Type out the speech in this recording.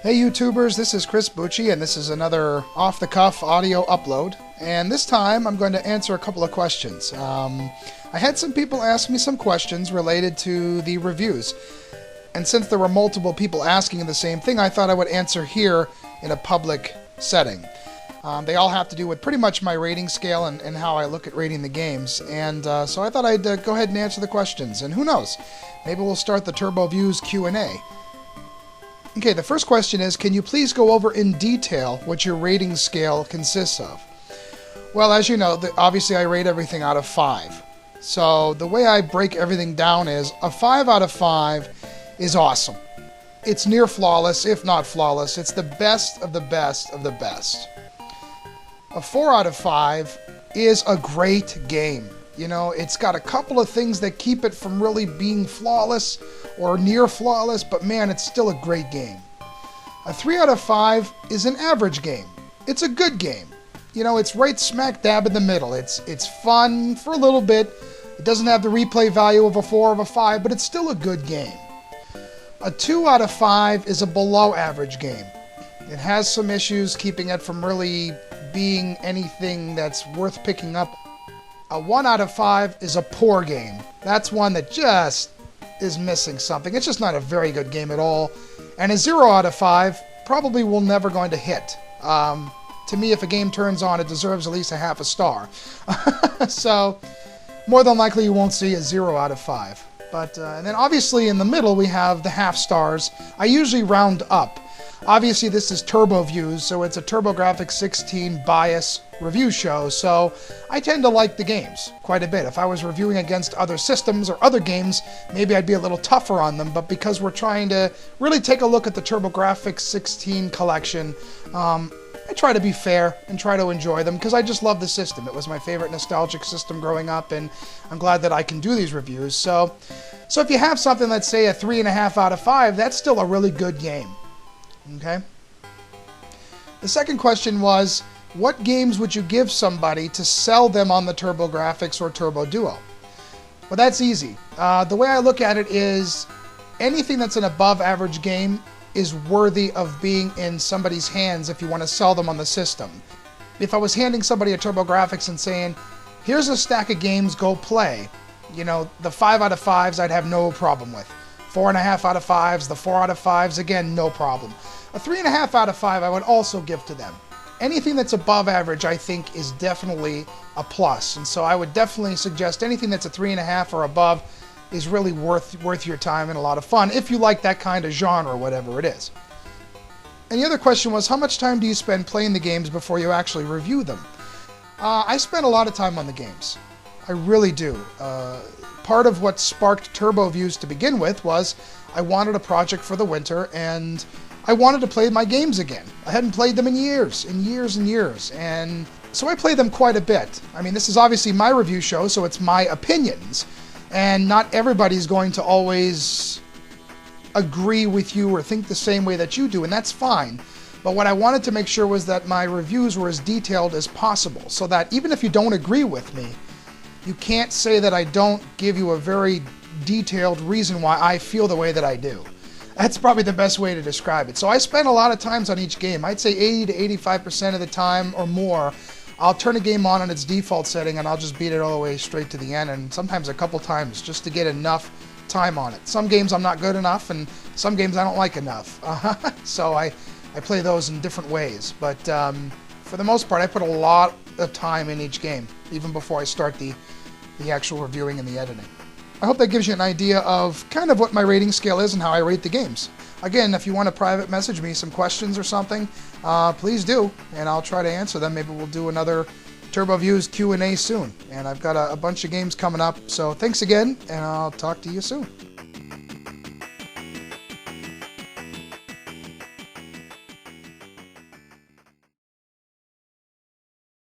Hey YouTubers, this is Chris Bucci, and this is another off-the-cuff audio upload. And this time I'm going to answer a couple of questions. I had some people ask me some questions related to the reviews. And since there were multiple people asking the same thing, I thought I would answer here in a public setting. They all have to do with pretty much my rating scale and how I look at rating the games. And so I thought I'd go ahead and answer the questions. And who knows, maybe we'll start the TurboViews Q&A. Okay, the first question is, can you please go over in detail what your rating scale consists of? Well, as you know, obviously I rate everything out of 5. So the way I break everything down is, a 5 out of 5 is awesome. It's near flawless, if not flawless. It's the best of the best of the best. A 4 out of 5 is a great game. You know, it's got a couple of things that keep it from really being flawless or near flawless, but man, it's still a great game. A 3 out of 5 is an average game. It's a good game. You know, it's right smack dab in the middle. It's fun for a little bit. It doesn't have the replay value of a 4 or a 5, but it's still a good game. A 2 out of 5 is a below average game. It has some issues keeping it from really being anything that's worth picking up. A 1 out of 5 is a poor game. That's one that just is missing something. It's just not a very good game at all. And a 0 out of 5 probably will never going to hit. To me, if a game turns on, it deserves at least a half a star. So, more than likely you won't see a 0 out of 5. But and then obviously in the middle we have the half stars. I usually round up. Obviously this is TurboViews, so it's a TurboGrafx 16 bias review show, so I tend to like the games quite a bit. If I was reviewing against other systems or other games, maybe I'd be a little tougher on them, but because we're trying to really take a look at the TurboGrafx 16 collection, I try to be fair and try to enjoy them because I just love the system. It was my favorite nostalgic system growing up, and I'm glad that I can do these reviews. So if you have something, let's say a 3.5 out of 5, that's still a really good game. Okay. The second question was, what games would you give somebody to sell them on the TurboGrafx or Turbo Duo? Well, that's easy. The way I look at it is, anything that's an above average game is worthy of being in somebody's hands if you want to sell them on the system. If I was handing somebody a TurboGrafx and saying, here's a stack of games, go play, you know, the 5 out of 5s I'd have no problem with. 4.5 out of 5s, the 4 out of 5s, again, no problem. A 3.5 out of 5 I would also give to them. Anything that's above average, I think, is definitely a plus. And so I would definitely suggest anything that's a 3.5 or above is really worth your time and a lot of fun, if you like that kind of genre, whatever it is. And the other question was, how much time do you spend playing the games before you actually review them? I spend a lot of time on the games. I really do. Part of what sparked TurboViews to begin with was I wanted a project for the winter, and I wanted to play my games again. I hadn't played them in years and years, and so I play them quite a bit. I mean, this is obviously my review show, so it's my opinions, and not everybody's going to always agree with you or think the same way that you do, and that's fine. But what I wanted to make sure was that my reviews were as detailed as possible, so that even if you don't agree with me, you can't say that I don't give you a very detailed reason why I feel the way that I do. That's probably the best way to describe it. So I spend a lot of times on each game. I'd say 80 to 85% of the time or more, I'll turn a game on its default setting and I'll just beat it all the way straight to the end, and sometimes a couple times just to get enough time on it. Some games I'm not good enough, and some games I don't like enough. So I play those in different ways. But for the most part, I put a lot of time in each game, even before I start the actual reviewing and the editing. I hope that gives you an idea of kind of what my rating scale is and how I rate the games. Again, if you want to private message me some questions or something, please do, and I'll try to answer them. Maybe we'll do another TurboViews Q&A soon. And I've got a bunch of games coming up, so thanks again, and I'll talk to you soon.